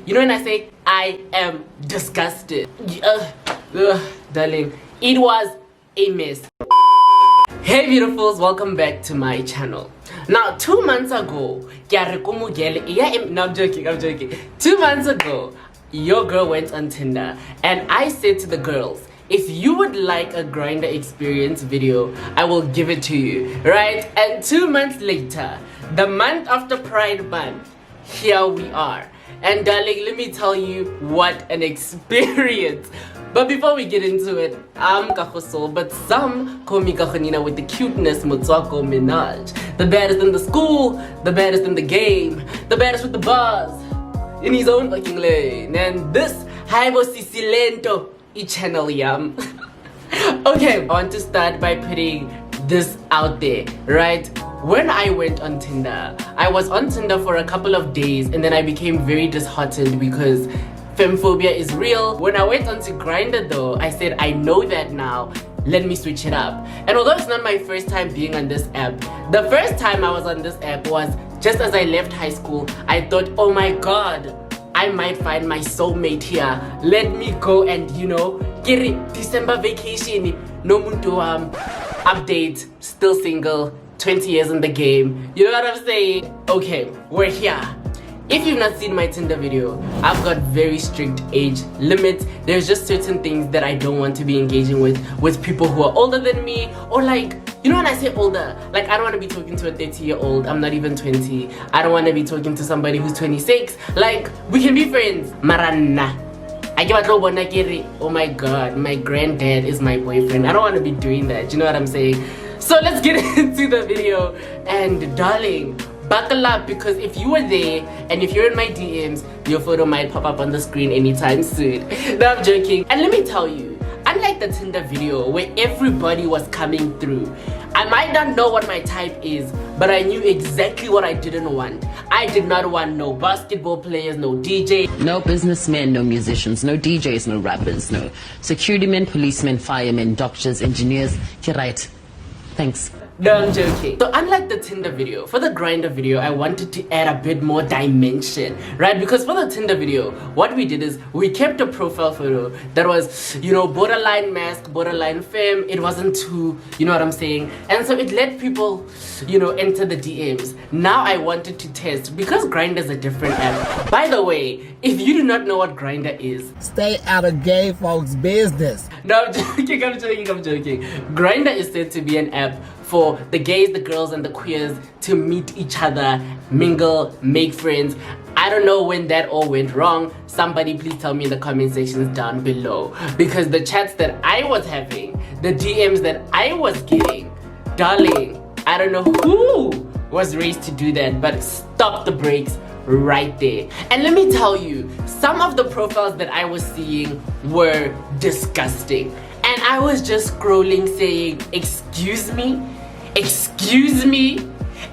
You know when I say I am disgusted? Darling, it was a mess. Hey beautifuls, welcome back to my channel. Now 2 months ago, no, I'm joking. 2 months ago, your girl went on Tinder and I said to the girls, if you would like a GRINDR experience video, I will give it to you, right? And 2 months later, the month after Pride Month, here we are. And darling, let me tell you what an experience. But before we get into it, I'm Kahoso, but some call me Kahonina with the cuteness Motswako Minaj. The baddest in the school, the baddest in the game, the baddest with the bars, in his own fucking lane. And this, Haibo Sisilento, channel yam. Okay, I want to start by putting this out there, right? When I went on Tinder, I was on Tinder for a couple of days and then I became very disheartened because femphobia is real. When I went onto GRINDR though, I said, I know that now, let me switch it up. And although it's not my first time being on this app, the first time I was on this app was just as I left high school. I thought, oh my god, I might find my soulmate here. Let me go and, you know, get it. December vacation, no muntu update, still single, 20 years in the game. You know what I'm saying? Okay, we're here. If you've not seen my Tinder video, I've got very strict age limits. There's just certain things that I don't want to be engaging with people who are older than me, or like, you know when I say older, like I don't want to be talking to a 30-year-old. I'm not even 20. I don't want to be talking to somebody who's 26. Like, we can be friends. Marana. Oh my god, my granddad is my boyfriend. I don't want to be doing that. You know what I'm saying? So let's get into the video. And darling, buckle up, because if you were there and if you're in my DMs, your photo might pop up on the screen anytime soon. No, I'm joking. And let me tell you, unlike the Tinder video where everybody was coming through, I might not know what my type is, but I knew exactly what I didn't want. I did not want no basketball players, no DJ, no businessmen, no musicians, no DJs, no rappers, no security men, policemen, firemen, doctors, engineers. You're right. Thanks. No, I'm joking. So unlike the Tinder video, for the GRINDR video, I wanted to add a bit more dimension, right? Because for the Tinder video, what we did is we kept a profile photo that was, you know, borderline mask, borderline femme. It wasn't too, you know what I'm saying? And so it let people, you know, enter the DMs. Now I wanted to test, because GRINDR is a different app. By the way, if you do not know what GRINDR is, stay out of gay folks' business. No, I'm joking, I'm joking. GRINDR is said to be an app for the gays, the girls, and the queers to meet each other, mingle, make friends. I don't know when that all went wrong. Somebody please tell me in the comment sections down below. Because the chats that I was having, the DMs that I was getting, darling, I don't know who was raised to do that, but stop the brakes right there. And let me tell you, some of the profiles that I was seeing were disgusting. And I was just scrolling saying, excuse me? Excuse me?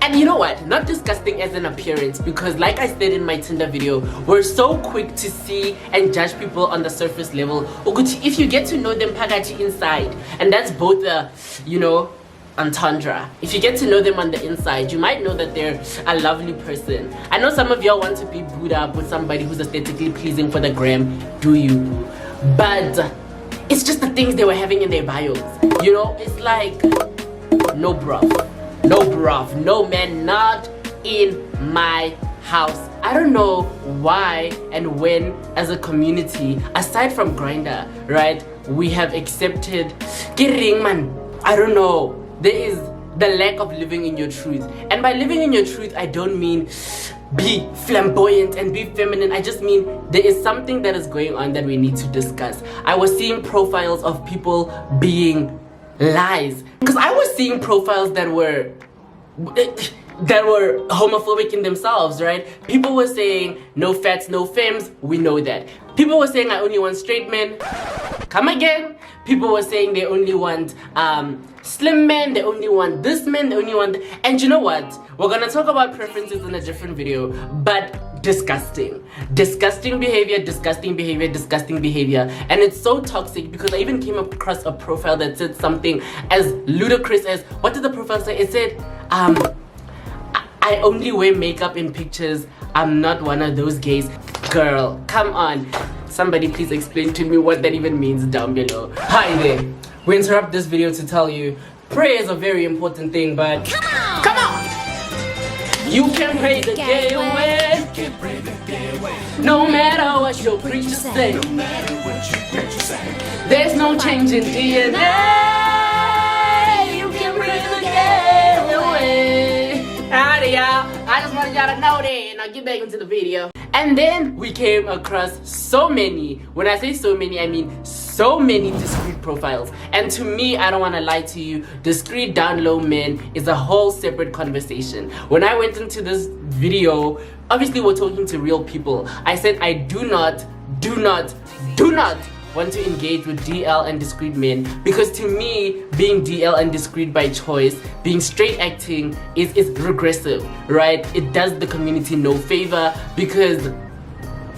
And you know what? Not disgusting as an appearance, because like I said in my Tinder video, we're so quick to see and judge people on the surface level. If you get to know them phakathi inside, and that's both a, you know, entendre. If you get to know them on the inside, you might know that they're a lovely person. I know some of y'all want to be booed up with somebody who's aesthetically pleasing for the gram. Do you? But it's just the things they were having in their bios. You know, it's like, no bruv, no man, not in my house. I don't know why and when as a community, aside from GRINDR, right, we have accepted getting man. I don't know. There is the lack of living in your truth. And by living in your truth, I don't mean be flamboyant and be feminine. I just mean there is something that is going on that we need to discuss. I was seeing profiles of people being lies, because I was seeing profiles that were homophobic in themselves, right? People were saying no fats, no femmes. We know that. People were saying I only want straight men. Come again. People were saying they only want slim men, they only want this man, they only want and you know what? We're gonna talk about preferences in a different video, but disgusting behavior. And it's so toxic, because I even came across a profile that said something as ludicrous as, what did the profile say? It said, I only wear makeup in pictures. I'm not one of those gays. Girl, come on. Somebody please explain to me what that even means down below. Hi there. We interrupt this video to tell you prayer is a very important thing, but come on! You can pray the day away. No matter what your preacher say. There's no change in DNA. You can pray the day away. Alrighty, y'all. I just wanted y'all to know that. Now get back into the video. And then we came across so many, when I say so many, I mean so many discreet profiles. And to me, I don't want to lie to you, discreet down low men is a whole separate conversation. When I went into this video, obviously we're talking to real people. I said I do not want to engage with DL and discreet men, because to me, being DL and discreet by choice, being straight acting is regressive, right? It does the community no favor, because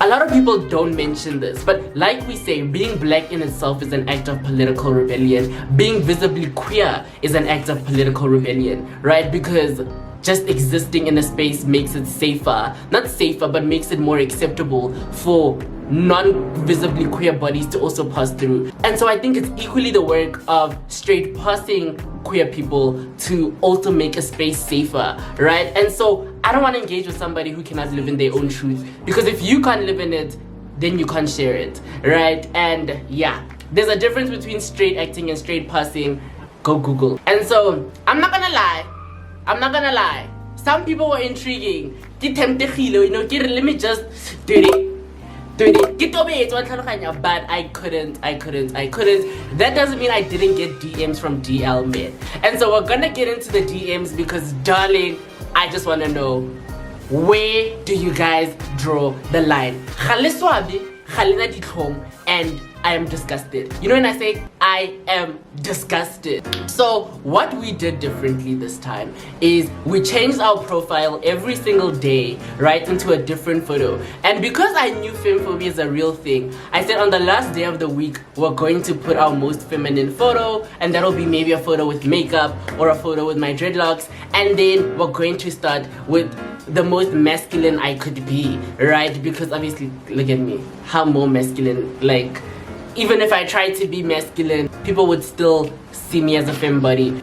a lot of people don't mention this, but like we say, being black in itself is an act of political rebellion. Being visibly queer is an act of political rebellion, right? Because just existing in a space makes it safer, not safer, but makes it more acceptable for non-visibly queer bodies to also pass through. And so I think it's equally the work of straight passing queer people to also make a space safer, right? And so I don't want to engage with somebody who cannot live in their own truth, because if you can't live in it, then you can't share it, right? And yeah, there's a difference between straight acting and straight passing. Go Google. And so I'm not gonna lie, some people were intriguing. Let me just do it. But I couldn't. That doesn't mean I didn't get DMs from DL men. And so we're gonna get into the DMs, because darling, I just wanna know, where do you guys draw the line? And I am disgusted. You know when I say I am disgusted? So what we did differently this time is we changed our profile every single day, right, into a different photo. And because I knew femphobia is a real thing, I said on the last day of the week, we're going to put our most feminine photo, and that'll be maybe a photo with makeup or a photo with my dreadlocks. And then we're going to start with the most masculine I could be, right? Because obviously, look at me, how more masculine, like, even if I tried to be masculine, people would still see me as a femme body.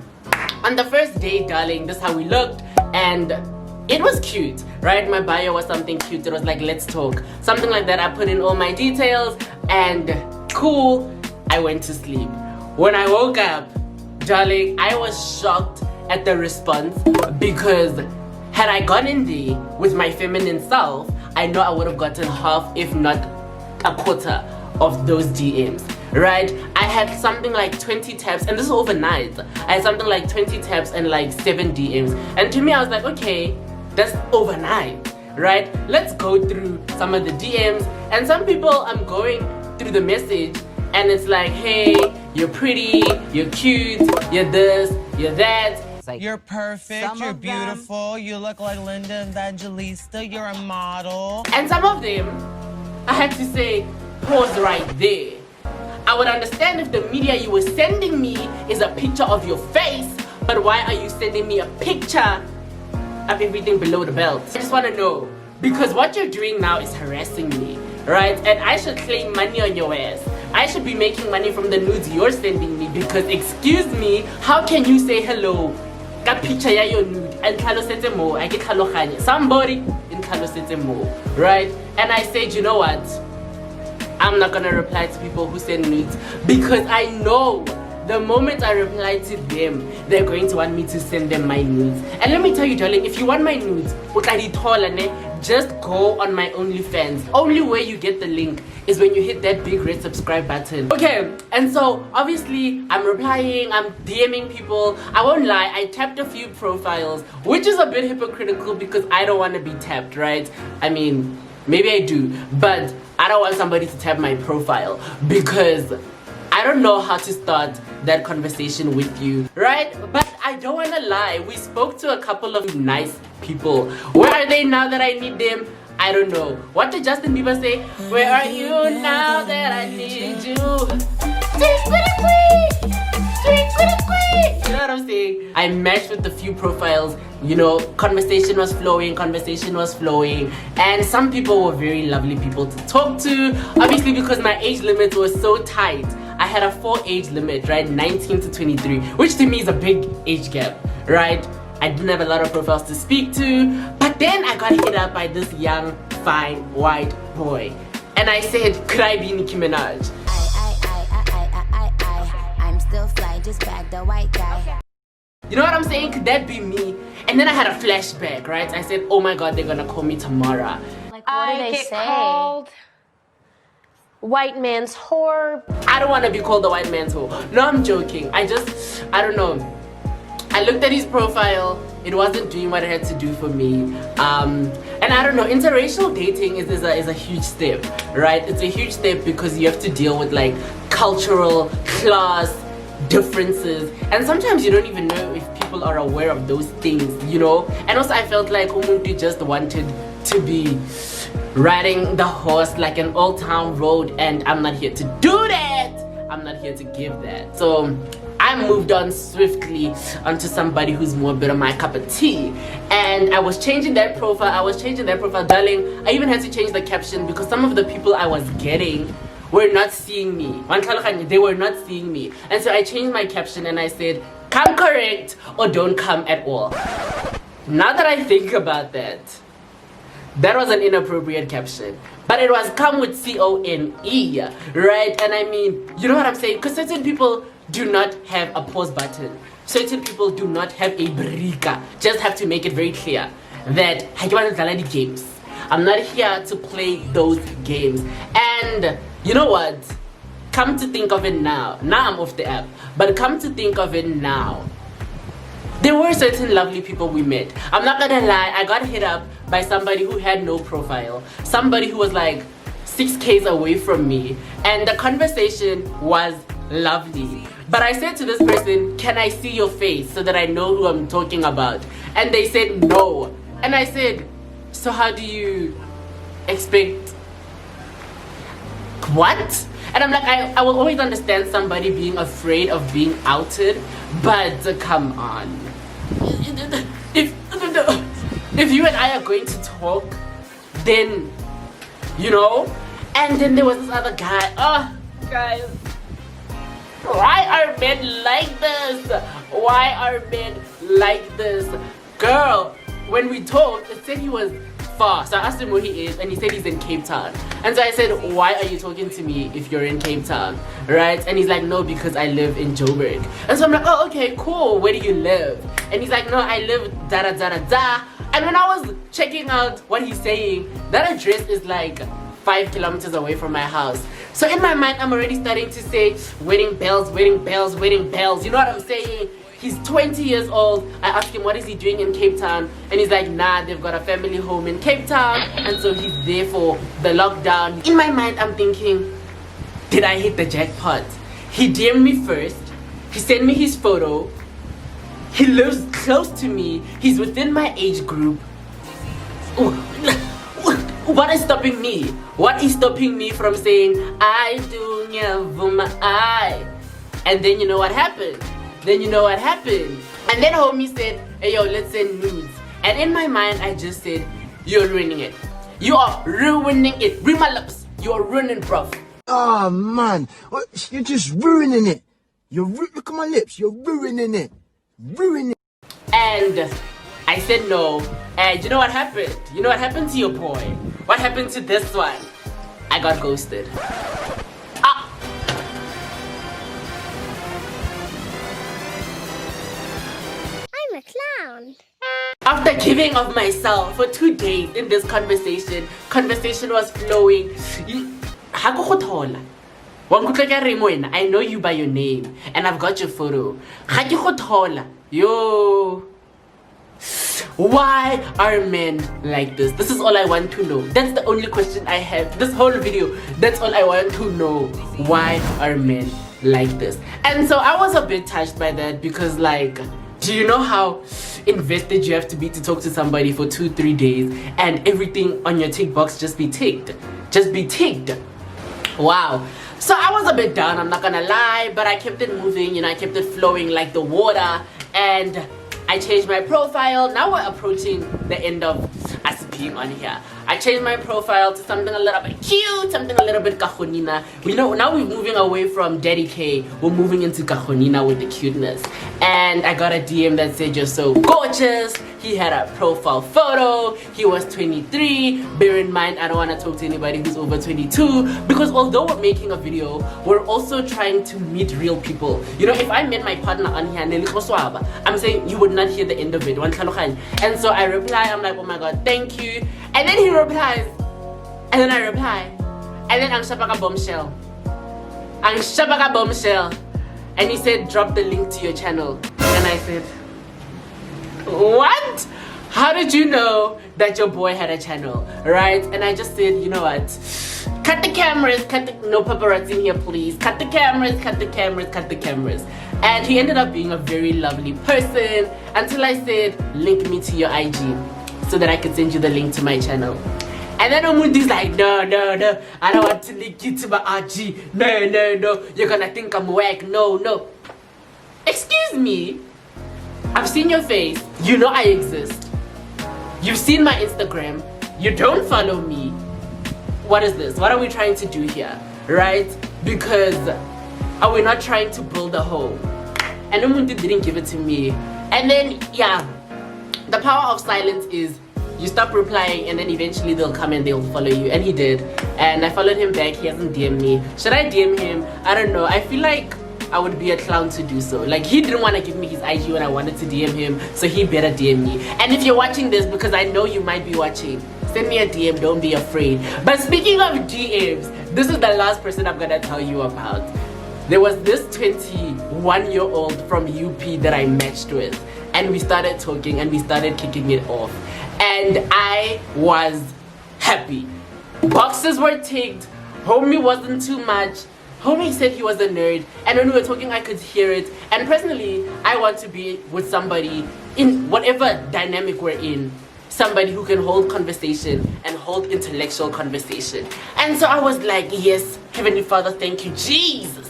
On the first day, darling, this is how we looked, and it was cute, right? My bio was something cute. It was like, let's talk, something like that. I put in all my details, and cool, I went to sleep. When I woke up, darling, I was shocked at the response, because had I gone in there with my feminine self, I know I would have gotten half, if not a quarter, of those DMs, right? I had something like 20 taps, and this is overnight. I had something like 20 taps and like 7 DMs. And to me, I was like, okay, that's overnight, right? Let's go through some of the DMs. And some people, I'm going through the message, and it's like, hey, you're pretty, you're cute, you're this, you're that. You're perfect, you're beautiful, you look like Linda Evangelista, you're a model. And some of them, I had to say, pause right there. I would understand if the media you were sending me is a picture of your face, but why are you sending me a picture of everything below the belt? I just want to know, because what you're doing now is harassing me, right? And I should claim money on your ass. I should be making money from the nudes you're sending me, because excuse me, how can you say hello? Got picture ya your nude and tlhalosetse mo, I get tlhaloganya. Somebody in tlhalosetse mo, right? And I said, you know what? I'm not gonna reply to people who send nudes, because I know the moment I reply to them, they're going to want me to send them my nudes. And let me tell you, darling, if you want my nudes, just go on my OnlyFans. Only way you get the link is when you hit that big red subscribe button. Okay, and so obviously I'm replying, I'm DMing people. I won't lie, I tapped a few profiles, which is a bit hypocritical because I don't want to be tapped, right? I mean, maybe I do, but I don't want somebody to tap my profile because I don't know how to start that conversation with you, right? But I don't want to lie, we spoke to a couple of nice people. Where are they now that I need them? I don't know. What did Justin Bieber say? Where are you now that I need you? You know what I'm saying? I matched with a few profiles, you know, conversation was flowing, and some people were very lovely people to talk to. Obviously, because my age limit was so tight, I had a 4 age limit, right? 19 to 23, which to me is a big age gap, right? I didn't have a lot of profiles to speak to, but then I got hit up by this young, fine, white boy. And I said, could I be Nicki Minaj? I'm still fly, just back the white guy. You know what I'm saying? Could that be me? And then I had a flashback, right? I said, oh my god, they're gonna call me Tamara. Like, what did they say? Called white man's whore. I don't want to be called the white man's whore. No, I'm joking. I don't know. I looked at his profile. It wasn't doing what it had to do for me. And I don't know, interracial dating is a huge step, right? It's a huge step because you have to deal with like cultural, class differences, and sometimes you don't even know if people are aware of those things, you know. And also I felt like umuntu just wanted to be riding the horse like an old town road, and I'm not here to do that. I'm not here to give that. So I moved on swiftly onto somebody who's more a bit of my cup of tea, and I was changing that profile. Darling, I even had to change the caption because some of the people I was getting were not seeing me. They were not seeing me, and so I changed my caption and I said, come correct or don't come at all. Now that I think about that, that was an inappropriate caption, but it was come with C-O-N-E, right? And I mean, you know what I'm saying? Because certain people do not have a pause button. Certain people do not have a brika. Just have to make it very clear that I want to play the games. I'm not here to play those games. And you know what? Come to think of it now. Now I'm off the app. But come to think of it now. There were certain lovely people we met. I'm not gonna lie, I got hit up by somebody who had no profile. Somebody who was like 6Ks away from me. And the conversation was lovely. But I said to this person, can I see your face so that I know who I'm talking about? And they said no. And I said, so how do you expect what? And I'm like, I will always understand somebody being afraid of being outed, but come on. If you and I are going to talk, then, you know. And then there was this other guy. Oh, guys, why are men like this? Why are men like this? Girl, when we talked, it said he was far. So I asked him where he is, and he said he's in Cape Town. And so I said, why are you talking to me if you're in Cape Town, right? And he's like, no, because I live in Joburg. And so I'm like, oh, okay, cool, where do you live? And he's like, no, I live da da da da da. And when I was checking out what he's saying, that address is like 5 kilometers away from my house. So in my mind, I'm already starting to say, wedding bells, wedding bells, wedding bells. You know what I'm saying? He's 20 years old. I asked him what is he doing in Cape Town, and he's like, nah, they've got a family home in Cape Town, and so he's there for the lockdown. In my mind, I'm thinking, did I hit the jackpot? He DM'd me first, he sent me his photo, he lives close to me, he's within my age group. What is stopping me? What is stopping me from saying, I do my eye? And then you know what happened? And then homie said, hey yo, let's send nudes. And in my mind, I just said, you're ruining it. You are ruining it. Read my lips. You are ruining, bruv. Oh man, you're just ruining it. Look at my lips. You're ruining it. And I said no. And you know what happened? You know what happened to your boy? What happened to this one? I got ghosted. I'm a clown. After giving of myself for 2 days in this conversation was flowing. I know you by your name and I've got your photo. Yo, why are men like this? This is all I want to know. That's the only question I have. This whole video, that's all I want to know. Why are men like this? And so I was a bit touched by that because, like, do you know how invested you have to be to talk to somebody for 2-3 days and everything on your tick box just be ticked? Wow. So I was a bit down, I'm not gonna lie, but I kept it moving, you know, I kept it flowing like the water, and I changed my profile. Now we're approaching the end of us being on here. I changed my profile to something a little bit cute, something a little bit kahonina. You know, now we're moving away from Daddy K, we're moving into kahonina with the cuteness. And I got a DM that said, "You're so gorgeous." He had a profile photo. He was 23. Bear in mind, I don't want to talk to anybody who's over 22, because although we're making a video, we're also trying to meet real people. You know, if I met my partner on here, I'm saying you would not hear the end of it. And so I reply, I'm like, "Oh my god, thank you." And then he replies, and then I reply, and then I'm shabaka bombshell. I'm shabaka bombshell. And he said, "Drop the link to your channel." And I said, "What? How did you know that your boy had a channel?" Right? And I just said, "You know what? Cut the cameras, no paparazzi in here, please. Cut the cameras, cut the cameras, cut the cameras." And he ended up being a very lovely person until I said, "Link me to your IG so that I could send you the link to my channel." And then Omundi's like, no, I don't want to link you to my IG. No, you're gonna think I'm whack. No. Excuse me. I've seen your face. You know I exist. You've seen my Instagram. You don't follow me. What is this? What are we trying to do here? Right? Because are we not trying to build a home? And Omundi didn't give it to me. And then, yeah, the power of silence is you stop replying and then eventually they'll come and they'll follow you. And he did. And I followed him back. He hasn't DM'd me. Should I DM him? I don't know. I feel like I would be a clown to do so. Like, he didn't want to give me his IG when I wanted to DM him, so he better DM me. And if you're watching this, because I know you might be watching, send me a DM, don't be afraid. But speaking of DMs, this is the last person I'm gonna tell you about. There was this 21-year-old from UP that I matched with, and we started talking and we started kicking it off. And I was happy. Boxes were ticked, homie wasn't too much. Homie said he was a nerd, and when we were talking I could hear it. And personally, I want to be with somebody in whatever dynamic we're in, somebody who can hold conversation and hold intellectual conversation. And so I was like, yes, Heavenly Father, thank you, Jesus.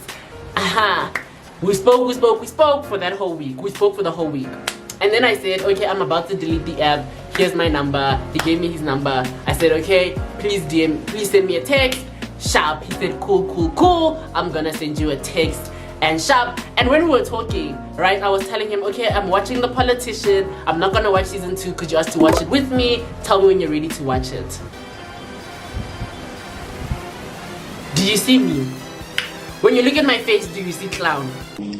We spoke for that whole week. We spoke for the whole week. And then I said, okay, I'm about to delete the app. Here's my number. He gave me his number. I said, okay, please send me a text. Sharp. He said, cool. I'm gonna send you a text. And sharp. And when we were talking, right, I was telling him, okay, I'm watching The Politician. I'm not gonna watch season 2. Could you ask to watch it with me? Tell me when you're ready to watch it. Do you see me? When you look at my face, do you see clown?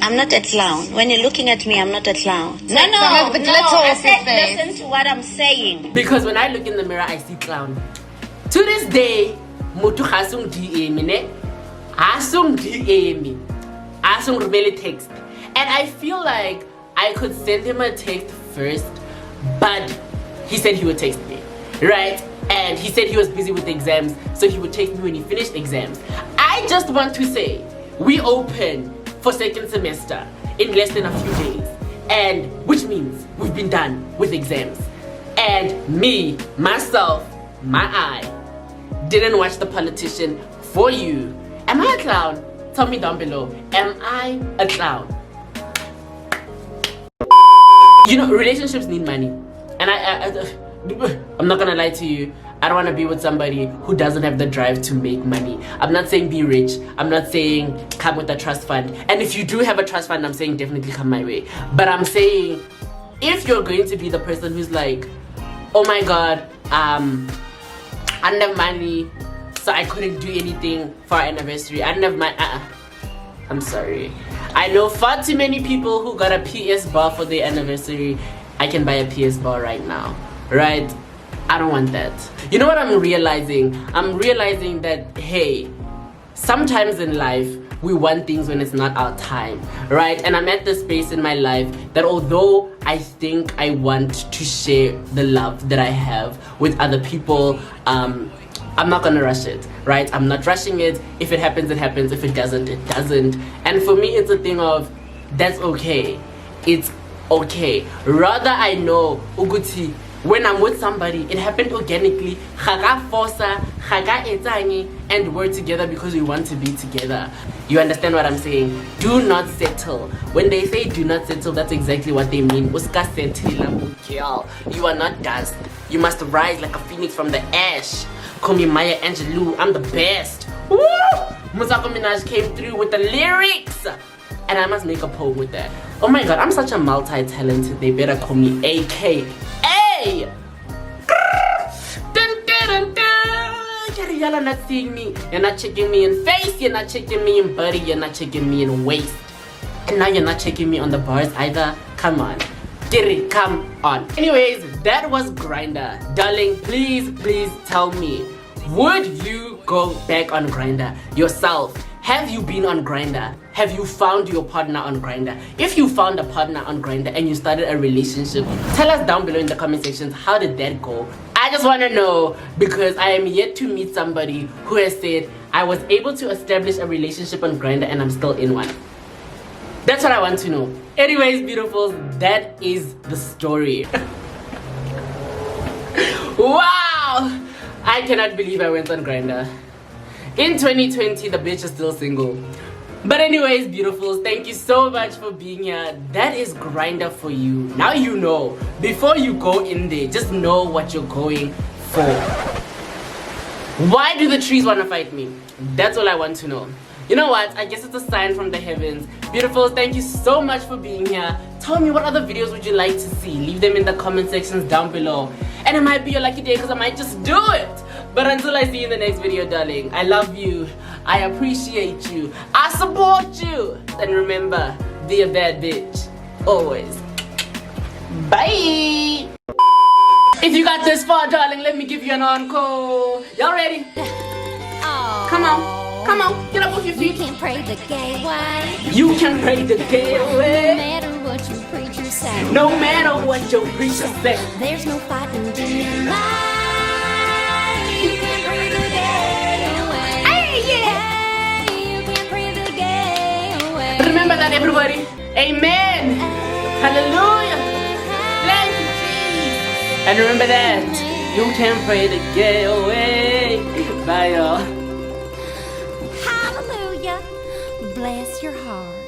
I'm not a clown. When you're looking at me, I'm not a clown. No. I said, listen to what I'm saying. Because when I look in the mirror, I see clown. To this day, mutu hasung DM ne, hasung DM, hasung rumele text, and I feel like I could send him a text first, but he said he would text me, right? And he said he was busy with the exams, so he would text me when he finished exams. I just want to say, we open for second semester in less than a few days, and which means we've been done with exams. And me, myself, my eye, didn't watch The Politician for you. Am I a clown? Tell me down below. Am I a clown? You know, relationships need money. And I'm not gonna lie to you. I don't want to be with somebody who doesn't have the drive to make money. I'm not saying be rich. I'm not saying come with a trust fund. And if you do have a trust fund, I'm saying definitely come my way. But I'm saying if you're going to be the person who's like, oh my god, I didn't have money, so I couldn't do anything for our anniversary. I didn't have my I'm sorry. I know far too many people who got a PS bar for their anniversary. I can buy a PS bar right now, right? I don't want that. You know what I'm realizing? I'm realizing that, hey, sometimes in life, we want things when it's not our time, right? And I'm at this space in my life that although I think I want to share the love that I have with other people, I'm not gonna rush it, right? I'm not rushing it. If it happens, it happens. If it doesn't, it doesn't. And for me, it's a thing of, that's okay. It's okay. Rather, I know, Uguti, When I'm with somebody, it happened organically. Gaga forsa, gaga etangi, and we're together because we want to be together. You understand what I'm saying? Do not settle. When they say do not settle, that's exactly what they mean. Uska settle, girl. You are not dust. You must rise like a phoenix from the ash. Call me Maya Angelou. I'm the best. Woo! Musako Minaj came through with the lyrics. And I must make a poem with that. Oh my god, I'm such a multi-talented. They better call me AKA. Y'all not seeing me. You're not checking me in face. You're not checking me in body. You're not checking me in waist. And now you're not checking me on the bars either. Come on. Get it. Come on. Anyways, that was GRINDR. Darling, please tell me. Would you go back on GRINDR yourself? Have you been on GRINDR? Have you found your partner on GRINDR? If you found a partner on GRINDR and you started a relationship, tell us down below in the comment sections, how did that go? I just want to know, because I am yet to meet somebody who has said, I was able to establish a relationship on GRINDR and I'm still in one. That's what I want to know. Anyways, beautifuls, that is the story. Wow! I cannot believe I went on GRINDR. In 2020, the bitch is still single. But anyways, beautifuls, thank you so much for being here. That is GRINDR for you. Now you know. Before you go in there, just know what you're going for. Why do the trees want to fight me? That's all I want to know. You know what? I guess it's a sign from the heavens. Beautifuls, thank you so much for being here. Tell me, what other videos would you like to see? Leave them in the comment sections down below. And it might be your lucky day because I might just do it. But until I see you in the next video, darling, I love you. I appreciate you. I support you. And remember, be a bad bitch. Always. Bye. If you got this far, darling, let me give you an encore. Y'all ready? Oh. Come on. Come on. Get up off your feet. You can pray the gay way. You can pray the gay No way. matter what your preacher say. No matter what your preacher say. There's no fighting in your life. You can pray the gay away. Hey, yeah. Hey, you can pray the gay away. Remember that, everybody. Amen. Hallelujah. Thank you, Jesus. And remember that. You can pray the gay away. Bye, y'all. Hallelujah. Bless your heart.